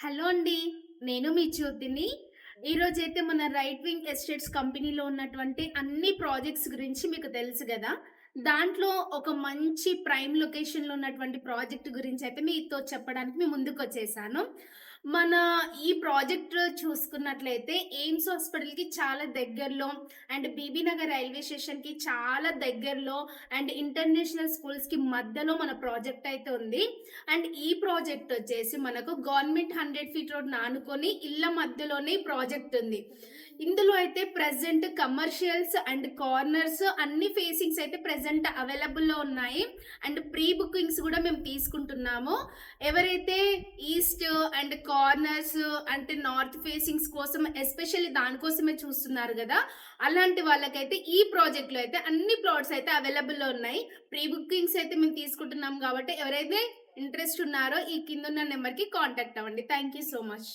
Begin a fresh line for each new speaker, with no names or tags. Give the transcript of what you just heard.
Hello అండి. నేను మీ జ్యోతిని. ఈరోజైతే మన రైట్ వింగ్ ఎస్టేట్స్ కంపెనీలో ఉన్నటువంటి అన్ని ప్రాజెక్ట్స్ గురించి మీకు తెలుసు గదా! దాంట్లో ఒక మంచి ప్రైమ్ లొకేషన్‌లో ఉన్నటువంటి ప్రాజెక్ట్ గురించయితే మీతో చెప్పడానికి మీ ముందుకొచ్చేసాను. మన ఈ ప్రాజెక్ట్ చూసుకున్నట్లయితే ఎయిమ్స్ హాస్పిటల్‌కి చాలా దగ్గరలో అండ్ బీబీ నగర్ రైల్వే స్టేషన్‌కి చాలా దగ్గరలో అండ్ ఇంటర్నేషనల్ స్కూల్స్‌కి మధ్యలో మన ప్రాజెక్ట్ అయితే ఉంది. అండ్ ఈ ప్రాజెక్ట్ వచ్చేసి మనకు గవర్నమెంట్ 100 ఫీట్ రోడ్‌ని ఆనుకొని ఇళ్ళ మధ్యలోనే ఈ ప్రాజెక్ట్ ఉంది. ఇందులో అయితే ప్రెజెంట్ కమర్షియల్స్ అండ్ కార్నర్స్ అన్ని ఫేసింగ్స్ అయితే ప్రెజెంట్ అవైలబుల్‌లో ఉన్నాయి. అండ్ ప్రీ బుకింగ్స్ కూడా మేము తీసుకుంటున్నాము. ఎవరైతే ఈస్ట్ అండ్ కార్నర్స్ అంటే నార్త్ ఫేసింగ్స్ కోసం ఎస్పెషల్లీ దానికోసమే చూస్తున్నారు గదా! అలాంటి వాళ్ళకైతే ఈ ప్రాజెక్ట్‌లో అయితే అన్ని ప్లాట్స్ అయితే అవైలబుల్‌లో ఉన్నాయి. ప్రీ బుకింగ్స్ అయితే మేము తీసుకుంటున్నాం కాబట్టి ఎవరైతే ఇంట్రెస్ట్ ఉన్నారో ఈ కిందున్న నెంబర్‌కి కాంటాక్ట్ అవ్వండి. Thank you so much.